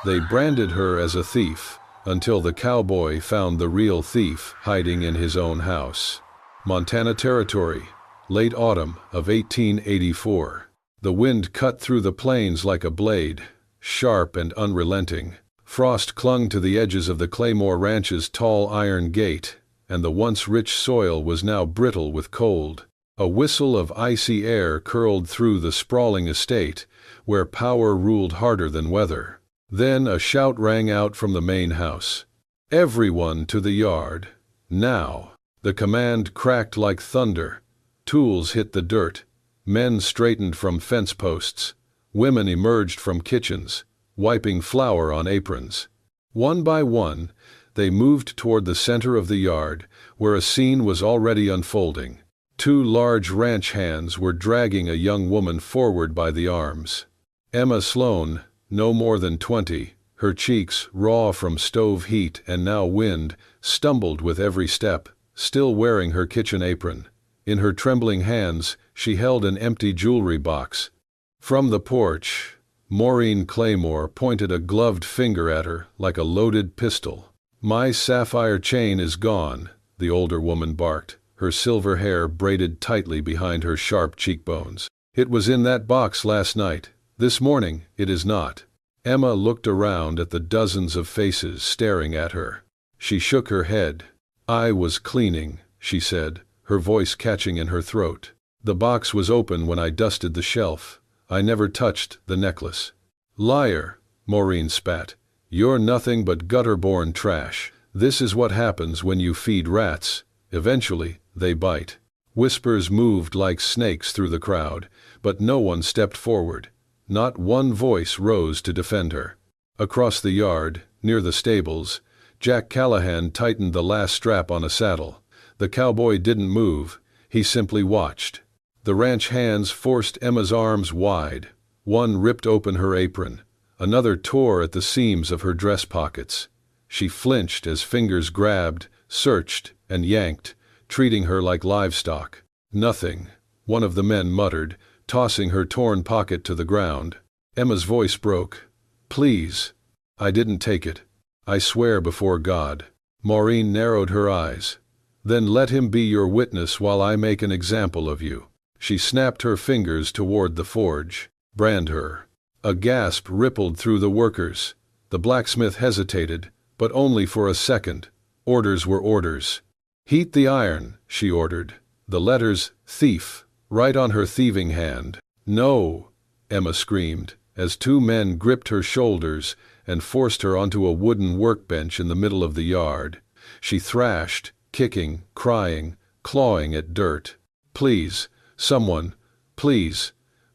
They branded her as a thief, until the cowboy found the real thief hiding in his own house. Montana Territory, late autumn of 1884. The wind cut through the plains like a blade, sharp and unrelenting. Frost clung to the edges of the Claymore Ranch's tall iron gate, and the once rich soil was now brittle with cold. A whistle of icy air curled through the sprawling estate, where power ruled harder than weather. Then a shout rang out from the main house. "Everyone to the yard, now!" The command cracked like thunder. Tools hit the dirt. Men straightened from fence posts. Women emerged from kitchens, wiping flour on aprons. One by one, they moved toward the center of the yard, where a scene was already unfolding. Two large ranch hands were dragging a young woman forward by the arms. Emma Sloan, no more than 20, her cheeks raw from stove heat and now wind, stumbled with every step, still wearing her kitchen apron. In her trembling hands, she held an empty jewelry box. From the porch, Maureen Claymore pointed a gloved finger at her like a loaded pistol. "My sapphire chain is gone," the older woman barked, her silver hair braided tightly behind her sharp cheekbones. "It was in that box last night. This morning, it is not." Emma looked around at the dozens of faces staring at her. She shook her head. "I was cleaning," she said, her voice catching in her throat. "The box was open when I dusted the shelf. I never touched the necklace." "Liar," Maureen spat. "You're nothing but gutter-born trash. This is what happens when you feed rats. Eventually, they bite." Whispers moved like snakes through the crowd, but no one stepped forward. Not one voice rose to defend her. Across the yard, near the stables, Jack Callahan tightened the last strap on a saddle. The cowboy didn't move, he simply watched. The ranch hands forced Emma's arms wide. One ripped open her apron. Another tore at the seams of her dress pockets. She flinched as fingers grabbed, searched, and yanked, treating her like livestock. "Nothing," one of the men muttered, tossing her torn pocket to the ground. Emma's voice broke. "Please. I didn't take it. I swear before God." Maureen narrowed her eyes. "Then let him be your witness while I make an example of you." She snapped her fingers toward the forge. "Brand her." A gasp rippled through the workers. The blacksmith hesitated, but only for a second. Orders were orders. "Heat the iron," she ordered. The letters, "thief," right on her thieving hand. "No," Emma screamed, as two men gripped her shoulders and forced her onto a wooden workbench in the middle of the yard. She thrashed, kicking, crying, clawing at dirt. "Please, someone, please,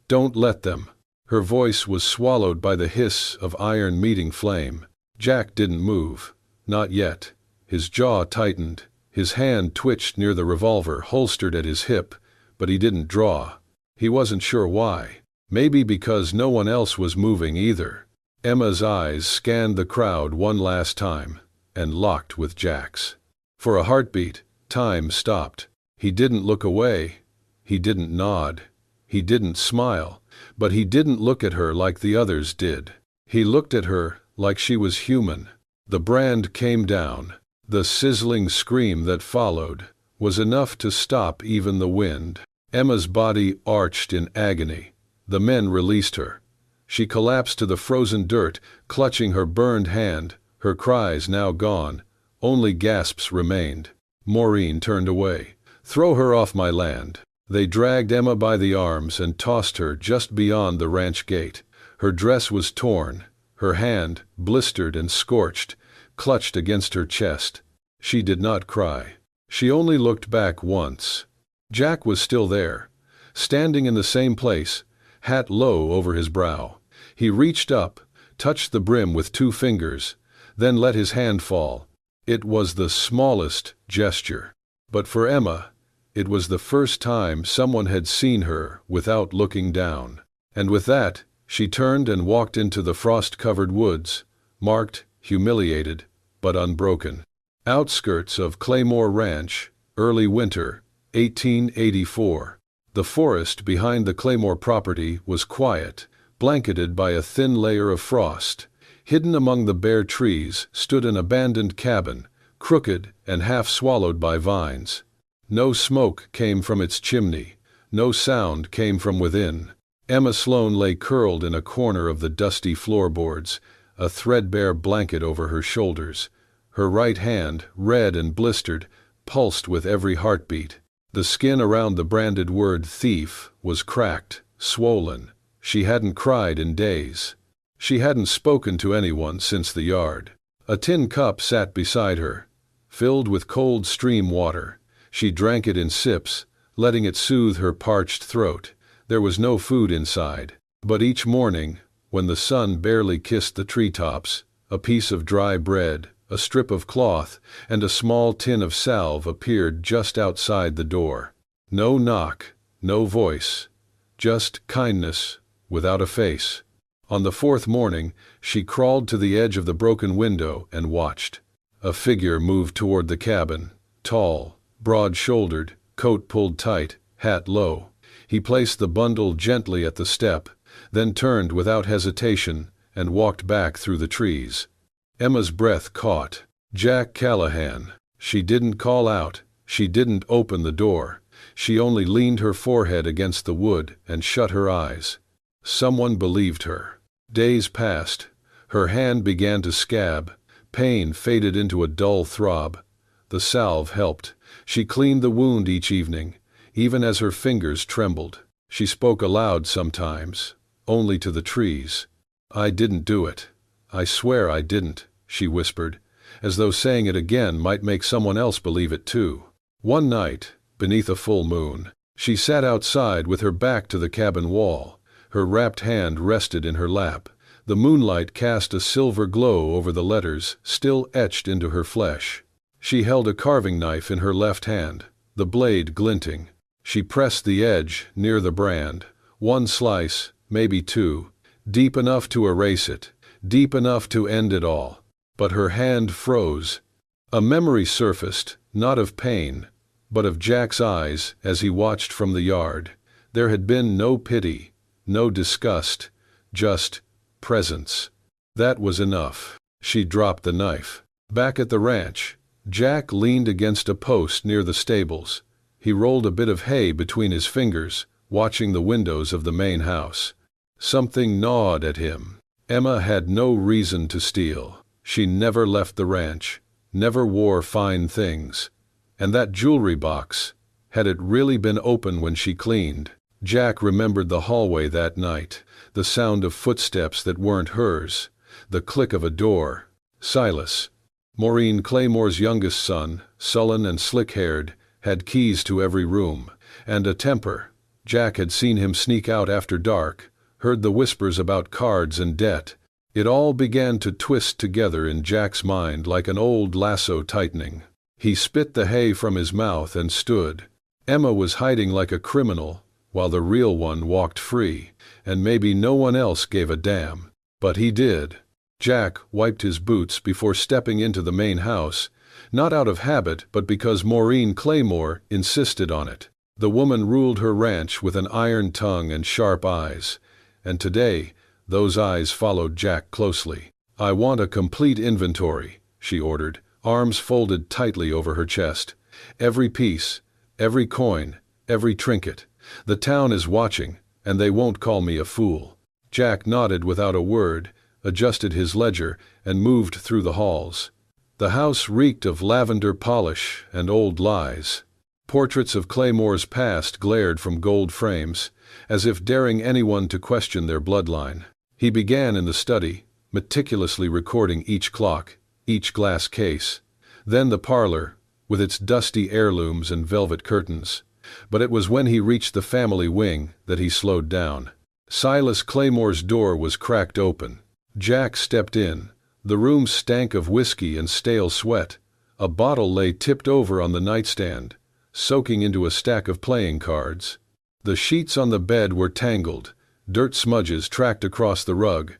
don't let them." Her voice was swallowed by the hiss of iron meeting flame. Jack didn't move. Not yet. His jaw tightened. His hand twitched near the revolver holstered at his hip, but he didn't draw. He wasn't sure why. Maybe because no one else was moving either. Emma's eyes scanned the crowd one last time, and locked with Jack's. For a heartbeat, time stopped. He didn't look away. He didn't nod. He didn't smile. But he didn't look at her like the others did. He looked at her like she was human. The brand came down. The sizzling scream that followed was enough to stop even the wind. Emma's body arched in agony. The men released her. She collapsed to the frozen dirt, clutching her burned hand, her cries now gone. Only gasps remained. Maureen turned away. "Throw her off my land." They dragged Emma by the arms and tossed her just beyond the ranch gate. Her dress was torn. Her hand, blistered and scorched, clutched against her chest. She did not cry. She only looked back once. Jack was still there, standing in the same place, hat low over his brow. He reached up, touched the brim with 2 fingers, then let his hand fall. It was the smallest gesture. But for Emma, it was the first time someone had seen her without looking down. And with that, she turned and walked into the frost-covered woods, marked, humiliated, but unbroken. Outskirts of Claymore Ranch, early winter, 1884. The forest behind the Claymore property was quiet, blanketed by a thin layer of frost. Hidden among the bare trees stood an abandoned cabin, crooked and half swallowed by vines. No smoke came from its chimney, no sound came from within. Emma Sloane lay curled in a corner of the dusty floorboards, a threadbare blanket over her shoulders. Her right hand, red and blistered, pulsed with every heartbeat. The skin around the branded word thief was cracked, swollen. She hadn't cried in days. She hadn't spoken to anyone since the yard. A tin cup sat beside her, filled with cold stream water. She drank it in sips, letting it soothe her parched throat. There was no food inside, but each morning, when the sun barely kissed the treetops, a piece of dry bread, a strip of cloth, and a small tin of salve appeared just outside the door. No knock, no voice, just kindness without a face. On the fourth morning, she crawled to the edge of the broken window and watched. A figure moved toward the cabin, tall, broad-shouldered, coat pulled tight, hat low. He placed the bundle gently at the step, then turned without hesitation and walked back through the trees. Emma's breath caught. Jack Callahan. She didn't call out. She didn't open the door. She only leaned her forehead against the wood and shut her eyes. Someone believed her. Days passed. Her hand began to scab. Pain faded into a dull throb. The salve helped. She cleaned the wound each evening, even as her fingers trembled. She spoke aloud sometimes, only to the trees. "I didn't do it. I swear I didn't," she whispered, as though saying it again might make someone else believe it too. One night, beneath a full moon, she sat outside with her back to the cabin wall. Her wrapped hand rested in her lap. The moonlight cast a silver glow over the letters still etched into her flesh. She held a carving knife in her left hand, the blade glinting. She pressed the edge near the brand. One slice, maybe two, deep enough to erase it, deep enough to end it all. But her hand froze. A memory surfaced, not of pain, but of Jack's eyes as he watched from the yard. There had been no pity, no disgust, just presence. That was enough. She dropped the knife. Back at the ranch, Jack leaned against a post near the stables. He rolled a bit of hay between his fingers, watching the windows of the main house. Something gnawed at him. Emma had no reason to steal. She never left the ranch, never wore fine things. And that jewelry box, had it really been open when she cleaned? Jack remembered the hallway that night, the sound of footsteps that weren't hers, the click of a door. Silas, Maureen Claymore's youngest son, sullen and slick-haired, had keys to every room, and a temper. Jack had seen him sneak out after dark, heard the whispers about cards and debt. It all began to twist together in Jack's mind like an old lasso tightening. He spit the hay from his mouth and stood. Emma was hiding like a criminal, while the real one walked free, and maybe no one else gave a damn. But he did. Jack wiped his boots before stepping into the main house, not out of habit but because Maureen Claymore insisted on it. The woman ruled her ranch with an iron tongue and sharp eyes, and today those eyes followed Jack closely. "I want a complete inventory," she ordered, arms folded tightly over her chest. "Every piece, every coin, every trinket. The town is watching, and they won't call me a fool." Jack nodded without a word, adjusted his ledger, and moved through the halls. The house reeked of lavender polish and old lies. Portraits of Claymore's past glared from gold frames, as if daring anyone to question their bloodline. He began in the study, meticulously recording each clock, each glass case. Then the parlor, with its dusty heirlooms and velvet curtains. But it was when he reached the family wing that he slowed down. Silas Claymore's door was cracked open. Jack stepped in. The room stank of whiskey and stale sweat. A bottle lay tipped over on the nightstand, soaking into a stack of playing cards. The sheets on the bed were tangled. Dirt smudges tracked across the rug.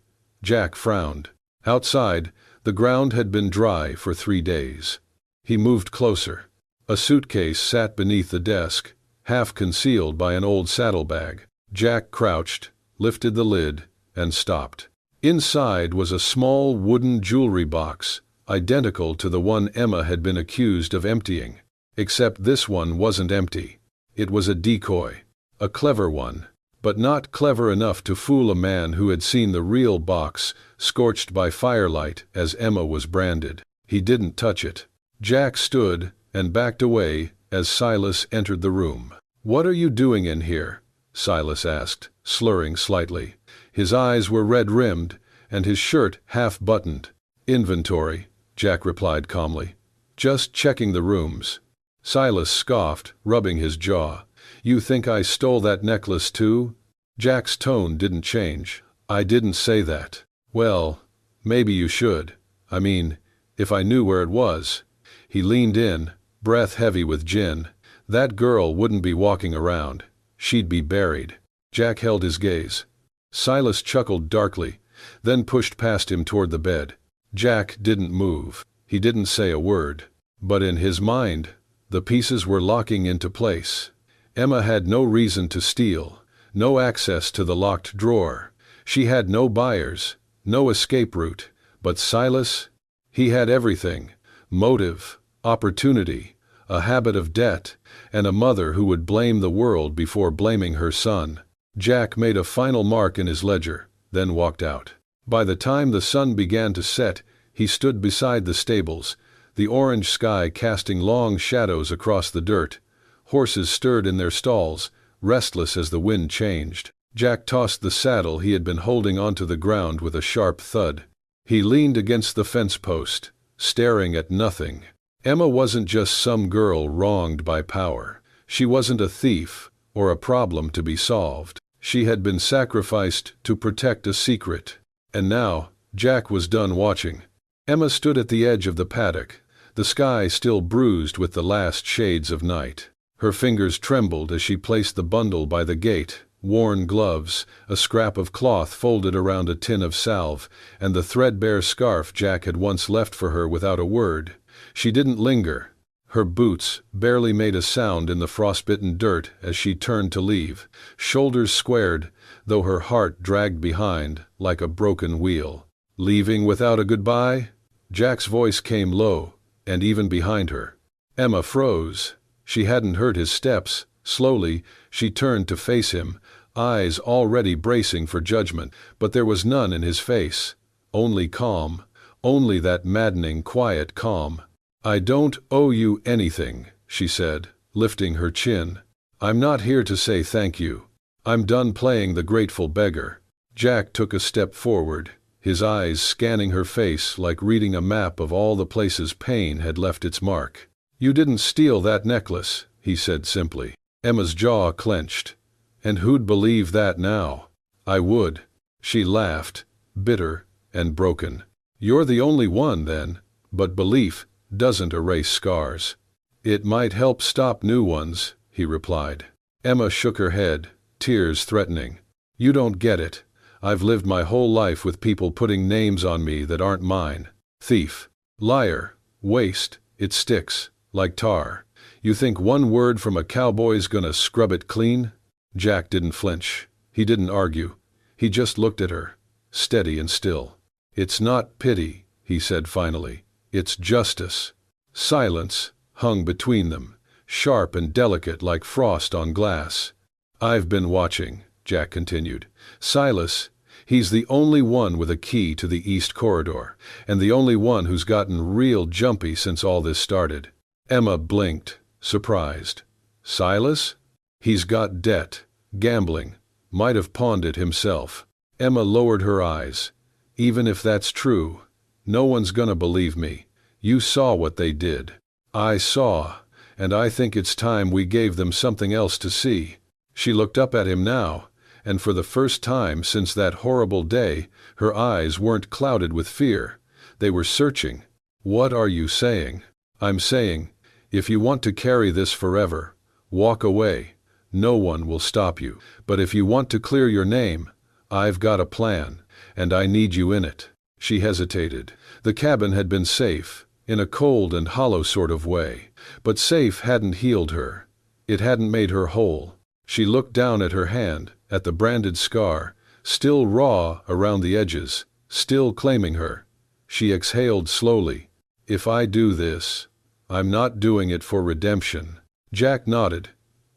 Jack frowned. Outside, the ground had been dry for 3 days. He moved closer. A suitcase sat beneath the desk, half concealed by an old saddlebag. Jack crouched, lifted the lid, and stopped. Inside was a small wooden jewelry box, identical to the one Emma had been accused of emptying. Except this one wasn't empty. It was a decoy. A clever one, but not clever enough to fool a man who had seen the real box, scorched by firelight as Emma was branded. He didn't touch it. Jack stood and backed away as Silas entered the room. "What are you doing in here?" Silas asked, slurring slightly. His eyes were red-rimmed, and his shirt half-buttoned. "Inventory," Jack replied calmly. "Just checking the rooms." Silas scoffed, rubbing his jaw. "You think I stole that necklace too?" Jack's tone didn't change. "I didn't say that." "Well, maybe you should. I mean, if I knew where it was." He leaned in, breath heavy with gin. "That girl wouldn't be walking around. She'd be buried." Jack held his gaze. Silas chuckled darkly, then pushed past him toward the bed. Jack didn't move. He didn't say a word. But in his mind, the pieces were locking into place. Emma had no reason to steal, no access to the locked drawer. She had no buyers, no escape route. But Silas? He had everything: motive, opportunity, a habit of debt, and a mother who would blame the world before blaming her son. Jack made a final mark in his ledger, then walked out. By the time the sun began to set, he stood beside the stables, the orange sky casting long shadows across the dirt. Horses stirred in their stalls, restless as the wind changed. Jack tossed the saddle he had been holding onto the ground with a sharp thud. He leaned against the fence post, staring at nothing. Emma wasn't just some girl wronged by power. She wasn't a thief, or a problem to be solved. She had been sacrificed to protect a secret. And now, Jack was done watching. Emma stood at the edge of the paddock, the sky still bruised with the last shades of night. Her fingers trembled as she placed the bundle by the gate: worn gloves, a scrap of cloth folded around a tin of salve, and the threadbare scarf Jack had once left for her without a word. She didn't linger. Her boots barely made a sound in the frostbitten dirt as she turned to leave, shoulders squared, though her heart dragged behind like a broken wheel. "Leaving without a goodbye?" Jack's voice came low, and even behind her. Emma froze. She hadn't heard his steps. Slowly, she turned to face him, eyes already bracing for judgment, but there was none in his face. Only calm. Only that maddening, quiet calm. "I don't owe you anything," she said, lifting her chin. "I'm not here to say thank you. I'm done playing the grateful beggar." Jack took a step forward, his eyes scanning her face like reading a map of all the places pain had left its mark. "You didn't steal that necklace," he said simply. Emma's jaw clenched. "And who'd believe that now?" "I would." She laughed, bitter and broken. "You're the only one, then. But belief doesn't erase scars." "It might help stop new ones," he replied. Emma shook her head, tears threatening. "You don't get it. I've lived my whole life with people putting names on me that aren't mine. Thief, liar, waste, it sticks, like tar. You think one word from a cowboy's gonna scrub it clean?" Jack didn't flinch. He didn't argue. He just looked at her, steady and still. "It's not pity," he said finally. "It's justice." Silence hung between them, sharp and delicate like frost on glass. "I've been watching," Jack continued. "Silas, he's the only one with a key to the East Corridor, and the only one who's gotten real jumpy since all this started." Emma blinked, surprised. "Silas? He's got debt, gambling, might have pawned it himself." Emma lowered her eyes. "Even if that's true, no one's gonna believe me. You saw what they did." "I saw, and I think it's time we gave them something else to see." She looked up at him now, and for the first time since that horrible day, her eyes weren't clouded with fear. They were searching. "What are you saying?" "I'm saying, if you want to carry this forever, walk away. No one will stop you. But if you want to clear your name, I've got a plan, and I need you in it." She hesitated. The cabin had been safe, in a cold and hollow sort of way, but safe hadn't healed her. It hadn't made her whole. She looked down at her hand, at the branded scar, still raw around the edges. still claiming her. She exhaled slowly. "If I do this, I'm not doing it for redemption." Jack nodded.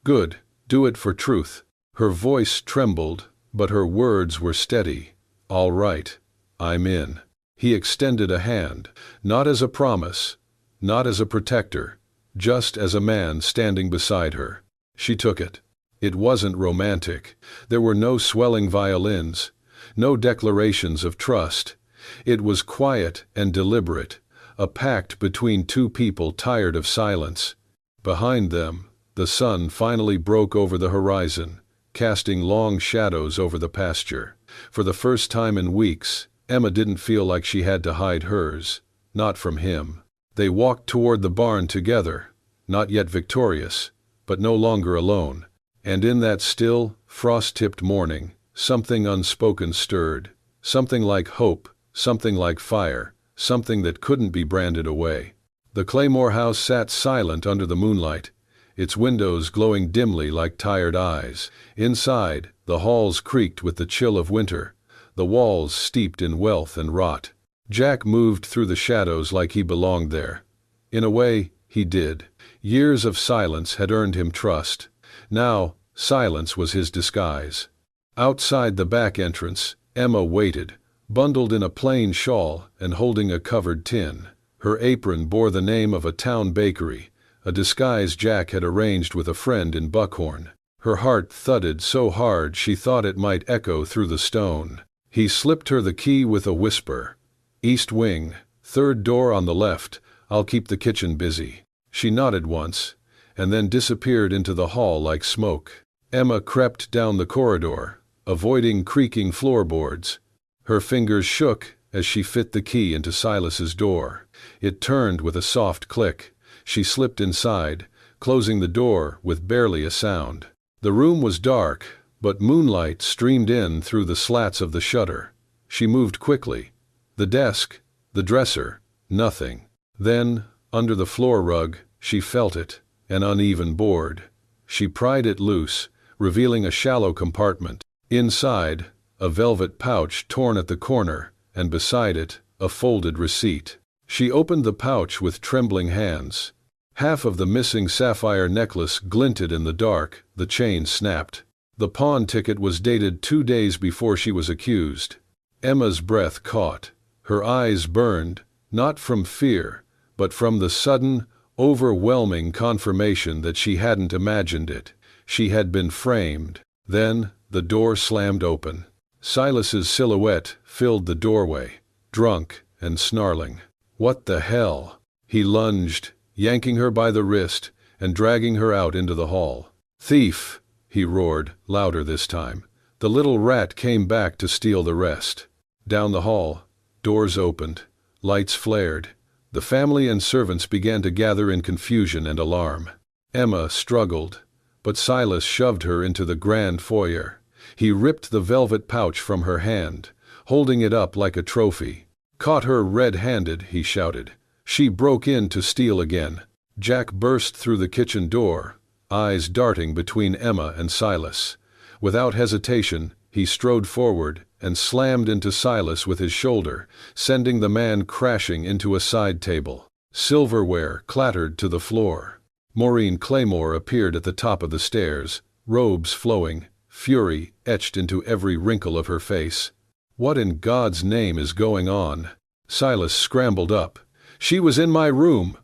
"Good, do it for truth." Her voice trembled, but her words were steady. "All right, I'm in." He extended a hand, not as a promise, not as a protector, just as a man standing beside her. She took it. It wasn't romantic. There were no swelling violins, no declarations of trust. It was quiet and deliberate, a pact between two people tired of silence. Behind them, the sun finally broke over the horizon, casting long shadows over the pasture. For the first time in weeks, Emma didn't feel like she had to hide hers, not from him. They walked toward the barn together, not yet victorious, but no longer alone. And in that still, frost-tipped morning, something unspoken stirred, something like hope, something like fire, something that couldn't be branded away. The Claymore house sat silent under the moonlight, its windows glowing dimly like tired eyes. Inside, the halls creaked with the chill of winter, the walls steeped in wealth and rot. Jack moved through the shadows like he belonged there. In a way, he did. Years of silence had earned him trust. Now, silence was his disguise. Outside the back entrance, Emma waited, bundled in a plain shawl and holding a covered tin. Her apron bore the name of a town bakery, a disguise Jack had arranged with a friend in Buckhorn. Her heart thudded so hard she thought it might echo through the stone. He slipped her the key with a whisper. "East wing, third door on the left. I'll keep the kitchen busy." She nodded once, and then disappeared into the hall like smoke. Emma crept down the corridor, avoiding creaking floorboards. Her fingers shook as she fit the key into Silas's door. It turned with a soft click. She slipped inside, closing the door with barely a sound. The room was dark, but moonlight streamed in through the slats of the shutter. She moved quickly. The desk, the dresser, nothing. Then, under the floor rug, she felt it, an uneven board. She pried it loose, revealing a shallow compartment. Inside, a velvet pouch torn at the corner, and beside it, a folded receipt. She opened the pouch with trembling hands. Half of the missing sapphire necklace glinted in the dark, the chain snapped. The pawn ticket was dated 2 days before she was accused. Emma's breath caught. Her eyes burned, not from fear, but from the sudden, overwhelming confirmation that she hadn't imagined it. She had been framed. Then, the door slammed open. Silas's silhouette filled the doorway, drunk and snarling. "What the hell?" He lunged, yanking her by the wrist and dragging her out into the hall. "Thief!" he roared, louder this time. The little rat came back to steal the rest. Down the hall, doors opened, lights flared. The family and servants began to gather in confusion and alarm. Emma struggled, but Silas shoved her into the grand foyer. He ripped the velvet pouch from her hand, holding it up like a trophy. "Caught her red-handed," he shouted. "She broke in to steal again." Jack burst through the kitchen door, eyes darting between Emma and Silas. Without hesitation, he strode forward and slammed into Silas with his shoulder, sending the man crashing into a side table. Silverware clattered to the floor. Maureen Claymore appeared at the top of the stairs, robes flowing, fury etched into every wrinkle of her face. "What in God's name is going on?" Silas scrambled up. "She was in my room,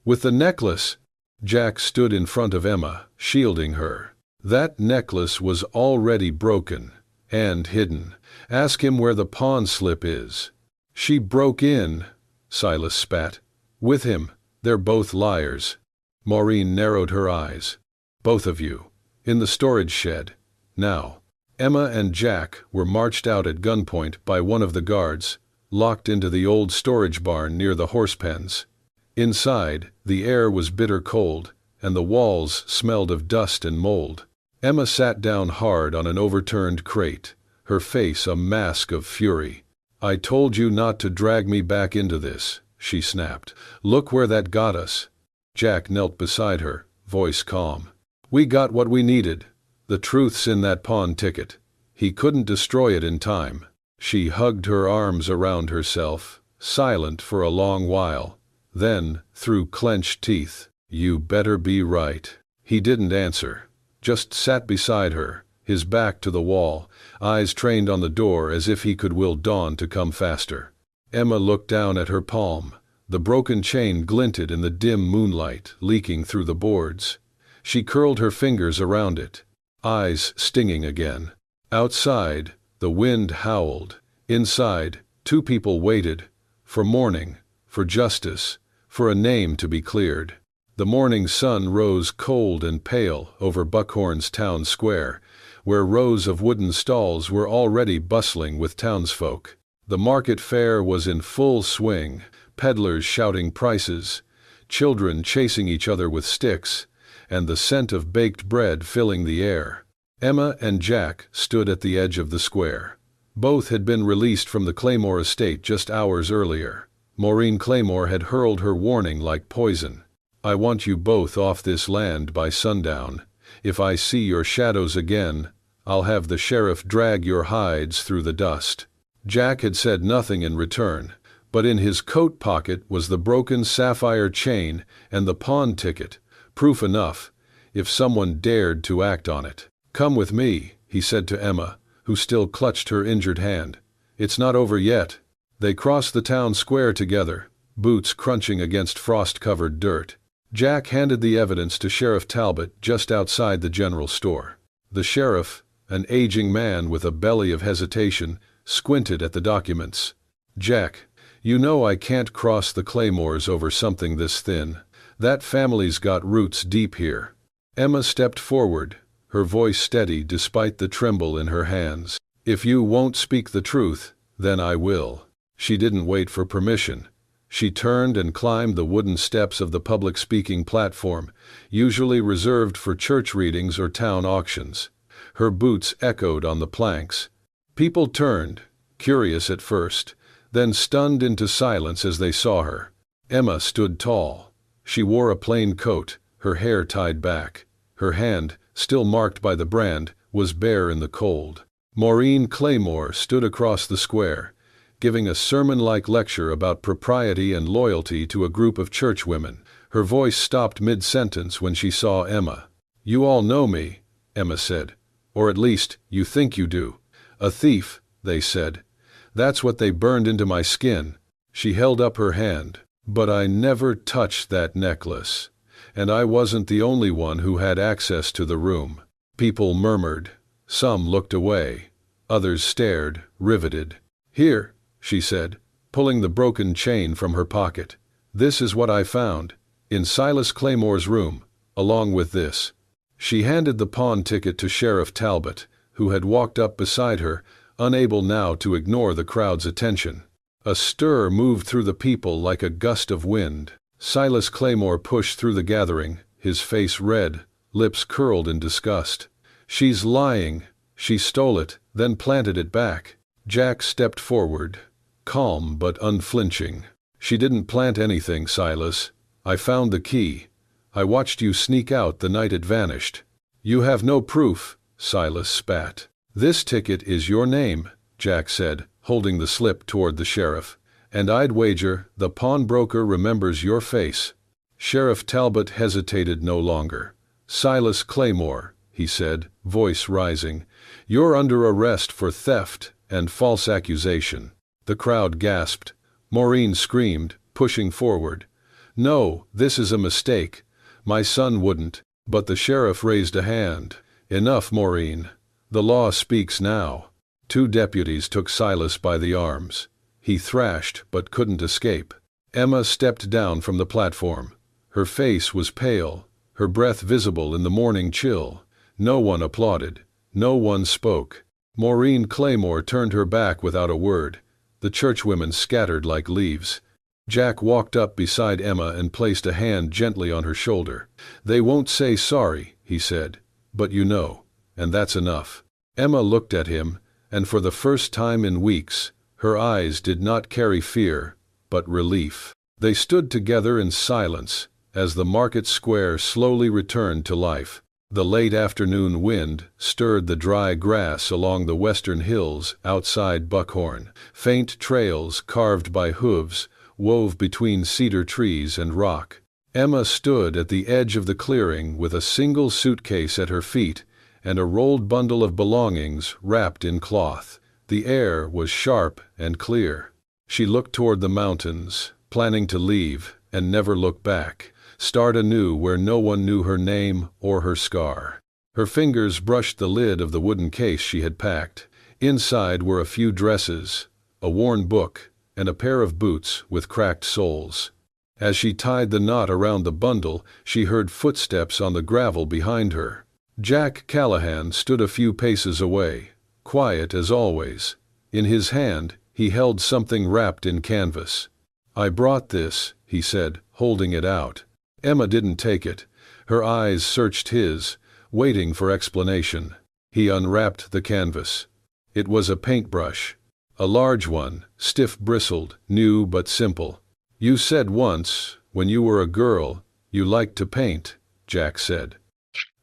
with the necklace." Jack stood in front of Emma, shielding her. "That necklace was already broken and hidden. Ask him where the pawn slip is." "She broke in," Silas spat. "With him. They're both liars." Maureen narrowed her eyes. "Both of you. In the storage shed. Now." Emma and Jack were marched out at gunpoint by one of the guards, locked into the old storage barn near the horse pens. Inside, the air was bitter cold, and the walls smelled of dust and mold. Emma sat down hard on an overturned crate, her face a mask of fury. "I told you not to drag me back into this," she snapped. "Look where that got us." Jack knelt beside her, voice calm. "We got what we needed. The truth's in that pawn ticket. He couldn't destroy it in time." She hugged her arms around herself, silent for a long while. Then, through clenched teeth, "You better be right." He didn't answer, just sat beside her, his back to the wall, eyes trained on the door as if he could will dawn to come faster. Emma looked down at her palm. The broken chain glinted in the dim moonlight, leaking through the boards. She curled her fingers around it, eyes stinging again. Outside, the wind howled. Inside, two people waited, for morning, for justice, for a name to be cleared. The morning sun rose cold and pale over Buckhorn's town square, where rows of wooden stalls were already bustling with townsfolk. The market fair was in full swing, peddlers shouting prices, children chasing each other with sticks, and the scent of baked bread filling the air. Emma and Jack stood at the edge of the square. Both had been released from the Claymore estate just hours earlier. Maureen Claymore had hurled her warning like poison. "I want you both off this land by sundown. If I see your shadows again, I'll have the sheriff drag your hides through the dust." Jack had said nothing in return, but in his coat pocket was the broken sapphire chain and the pawn ticket, proof enough, if someone dared to act on it. "Come with me," he said to Emma, who still clutched her injured hand. "It's not over yet." They crossed the town square together, boots crunching against frost-covered dirt. Jack handed the evidence to Sheriff Talbot just outside the general store. The sheriff, an aging man with a belly of hesitation, squinted at the documents. "Jack, you know I can't cross the Claymores over something this thin. That family's got roots deep here." Emma stepped forward, her voice steady despite the tremble in her hands. "If you won't speak the truth, then I will." She didn't wait for permission. She turned and climbed the wooden steps of the public speaking platform, usually reserved for church readings or town auctions. Her boots echoed on the planks. People turned, curious at first, then stunned into silence as they saw her. Emma stood tall. She wore a plain coat, her hair tied back. Her hand, still marked by the brand, was bare in the cold. Maureen Claymore stood across the square, giving a sermon-like lecture about propriety and loyalty to a group of churchwomen. Her voice stopped mid-sentence when she saw Emma. "You all know me," Emma said. "Or at least, you think you do. A thief," they said. "That's what they burned into my skin." She held up her hand. "But I never touched that necklace. And I wasn't the only one who had access to the room." People murmured. Some looked away. Others stared, riveted. "Here," she said, pulling the broken chain from her pocket. "This is what I found, in Silas Claymore's room, along with this." She handed the pawn ticket to Sheriff Talbot, who had walked up beside her, unable now to ignore the crowd's attention. A stir moved through the people like a gust of wind. Silas Claymore pushed through the gathering, his face red, lips curled in disgust. "She's lying. She stole it, then planted it back." Jack stepped forward, calm but unflinching. "She didn't plant anything, Silas. I found the key. I watched you sneak out the night it vanished." "You have no proof," Silas spat. "This ticket is your name," Jack said, holding the slip toward the sheriff. "And I'd wager the pawnbroker remembers your face." Sheriff Talbot hesitated no longer. "Silas Claymore," he said, voice rising, "you're under arrest for theft and false accusation." The crowd gasped. Maureen screamed, pushing forward. "No, this is a mistake. My son wouldn't." But the sheriff raised a hand. "Enough, Maureen. The law speaks now." Two deputies took Silas by the arms. He thrashed but couldn't escape. Emma stepped down from the platform. Her face was pale, her breath visible in the morning chill. No one applauded. No one spoke. Maureen Claymore turned her back without a word. The churchwomen scattered like leaves. Jack walked up beside Emma and placed a hand gently on her shoulder. "They won't say sorry," he said, "but you know, and that's enough." Emma looked at him, and for the first time in weeks, her eyes did not carry fear, but relief. They stood together in silence as the market square slowly returned to life. The late afternoon wind stirred the dry grass along the western hills outside Buckhorn. Faint trails carved by hooves wove between cedar trees and rock. Emma stood at the edge of the clearing with a single suitcase at her feet and a rolled bundle of belongings wrapped in cloth. The air was sharp and clear. She looked toward the mountains, planning to leave and never look back, start anew where no one knew her name or her scar. Her fingers brushed the lid of the wooden case she had packed. Inside were a few dresses, a worn book, and a pair of boots with cracked soles. As she tied the knot around the bundle, she heard footsteps on the gravel behind her. Jack Callahan stood a few paces away, quiet as always. In his hand, he held something wrapped in canvas. "I brought this," he said, holding it out. Emma didn't take it. Her eyes searched his, waiting for explanation. He unwrapped the canvas. It was a paintbrush. A large one, stiff-bristled, new but simple. "You said once, when you were a girl, you liked to paint," Jack said.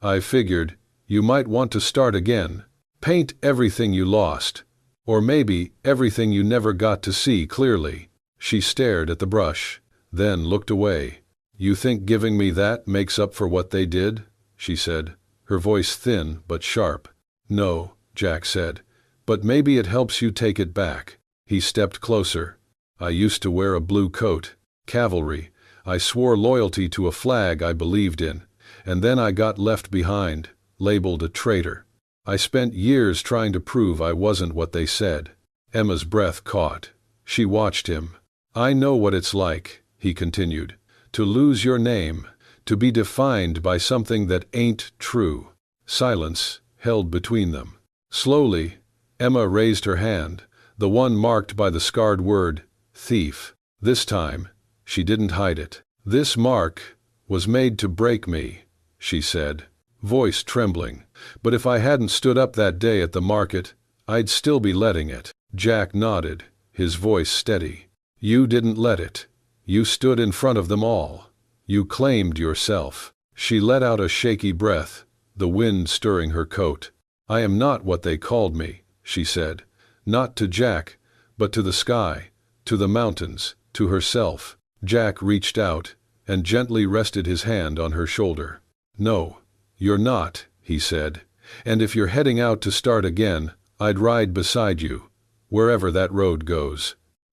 "I figured you might want to start again. Paint everything you lost. Or maybe everything you never got to see clearly." She stared at the brush, then looked away. "You think giving me that makes up for what they did?" she said, her voice thin but sharp. "No," Jack said, "but maybe it helps you take it back." He stepped closer. "I used to wear a blue coat, cavalry. I swore loyalty to a flag I believed in, and then I got left behind, labeled a traitor. I spent years trying to prove I wasn't what they said." Emma's breath caught. She watched him. "I know what it's like," he continued, "to lose your name, to be defined by something that ain't true." Silence held between them. Slowly, Emma raised her hand, the one marked by the scarred word, thief. This time, she didn't hide it. "This mark was made to break me," she said, voice trembling. "But if I hadn't stood up that day at the market, I'd still be letting it." Jack nodded, his voice steady. "You didn't let it. You stood in front of them all. You claimed yourself." She let out a shaky breath, the wind stirring her coat. "I am not what they called me," she said. Not to Jack, but to the sky, to the mountains, to herself. Jack reached out and gently rested his hand on her shoulder. "No, you're not," he said. "And if you're heading out to start again, I'd ride beside you, wherever that road goes."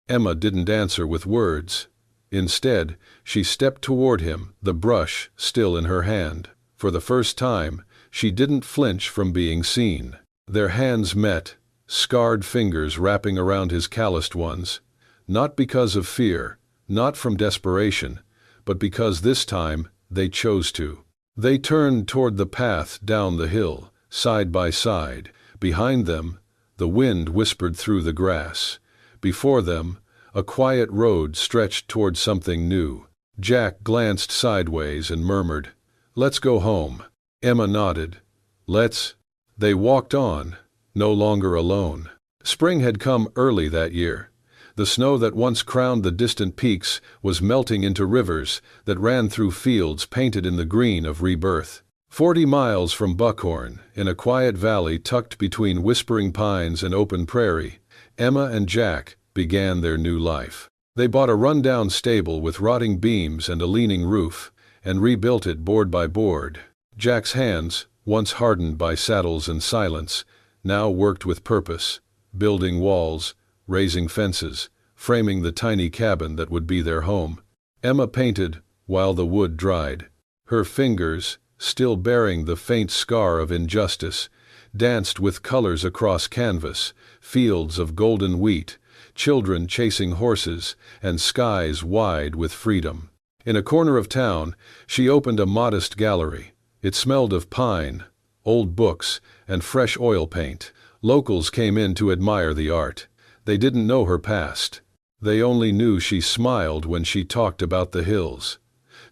Emma didn't answer with words. Instead, she stepped toward him, the brush still in her hand. For the first time, she didn't flinch from being seen. Their hands met, scarred fingers wrapping around his calloused ones. Not because of fear, not from desperation, but because this time they chose to. They turned toward the path down the hill, side by side. Behind them, the wind whispered through the grass. Before them, a quiet road stretched toward something new. Jack glanced sideways and murmured, "Let's go home." Emma nodded. "Let's." They walked on, no longer alone. Spring had come early that year. The snow that once crowned the distant peaks was melting into rivers that ran through fields painted in the green of rebirth. 40 miles from Buckhorn, in a quiet valley tucked between whispering pines and open prairie, Emma and Jack began their new life. They bought a run-down stable with rotting beams and a leaning roof, and rebuilt it board by board. Jack's hands, once hardened by saddles and silence, now worked with purpose, building walls, raising fences, framing the tiny cabin that would be their home. Emma painted while the wood dried. Her fingers, still bearing the faint scar of injustice, danced with colors across canvas, fields of golden wheat, children chasing horses, and skies wide with freedom. In a corner of town, she opened a modest gallery. It smelled of pine, old books, and fresh oil paint. Locals came in to admire the art. They didn't know her past. They only knew she smiled when she talked about the hills.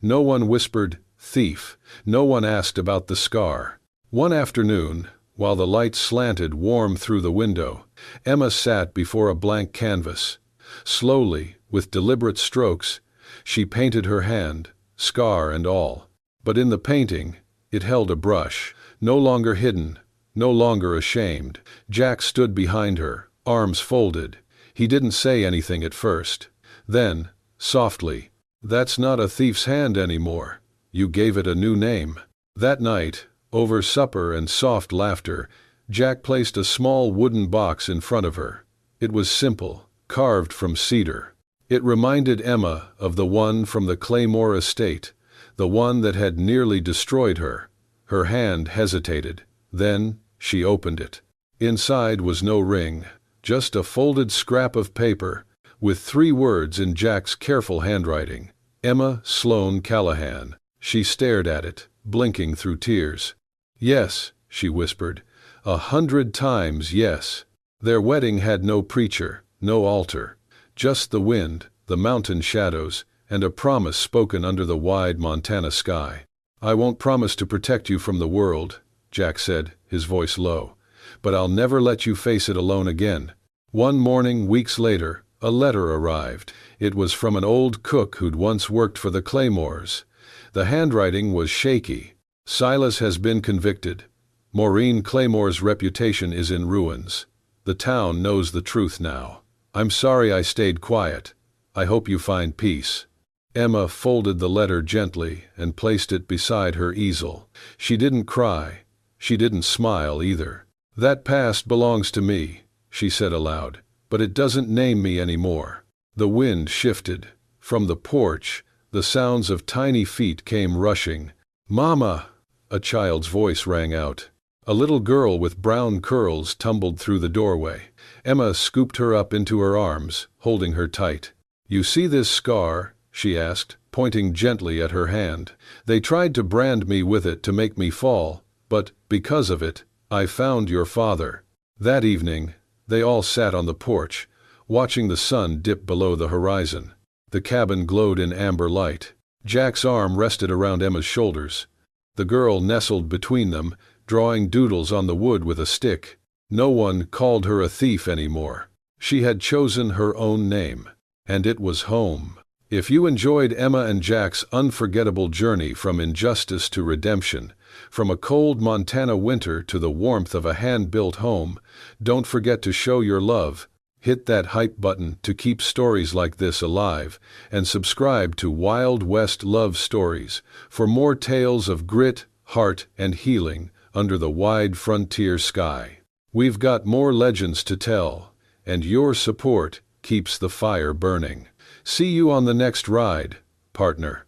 No one whispered, "Thief." No one asked about the scar. One afternoon, while the light slanted warm through the window, Emma sat before a blank canvas. Slowly, with deliberate strokes, she painted her hand, scar and all. But in the painting, It held a brush. No longer hidden, no longer ashamed. Jack stood behind her, arms folded. He didn't say anything at first. Then, softly, "That's not a thief's hand anymore. You gave it a new name." That night, over supper and soft laughter, Jack placed a small wooden box in front of her. It was simple, carved from cedar. It reminded Emma of the one from the Claymore estate, the one that had nearly destroyed her. Her hand hesitated. Then she opened it. Inside was no ring, just a folded scrap of paper, with 3 words in Jack's careful handwriting: Emma Sloane Callahan. She stared at it, blinking through tears. "Yes," she whispered, 100 times yes. Their wedding had no preacher, no altar. Just the wind, the mountain shadows, and a promise spoken under the wide Montana sky. "I won't promise to protect you from the world," Jack said, his voice low, "but I'll never let you face it alone again." One morning, weeks later, a letter arrived. It was from an old cook who'd once worked for the Claymores. The handwriting was shaky. "Silas has been convicted. Maureen Claymore's reputation is in ruins. The town knows the truth now. I'm sorry I stayed quiet. I hope you find peace." Emma folded the letter gently and placed it beside her easel. She didn't cry. She didn't smile either. "That past belongs to me," she said aloud, "but it doesn't name me anymore." The wind shifted. From the porch, the sounds of tiny feet came rushing. "Mama!" a child's voice rang out. A little girl with brown curls tumbled through the doorway. Emma scooped her up into her arms, holding her tight. "You see this scar?" she asked, pointing gently at her hand. "They tried to brand me with it to make me fall, but, because of it, I found your father." That evening, they all sat on the porch, watching the sun dip below the horizon. The cabin glowed in amber light. Jack's arm rested around Emma's shoulders. The girl nestled between them, drawing doodles on the wood with a stick. No one called her a thief anymore. She had chosen her own name, and it was home. If you enjoyed Emma and Jack's unforgettable journey from injustice to redemption, from a cold Montana winter to the warmth of a hand-built home, don't forget to show your love. Hit that hype button to keep stories like this alive, and subscribe to Wild West Love Stories for more tales of grit, heart, and healing under the wide frontier sky. We've got more legends to tell, and your support keeps the fire burning. See you on the next ride, partner.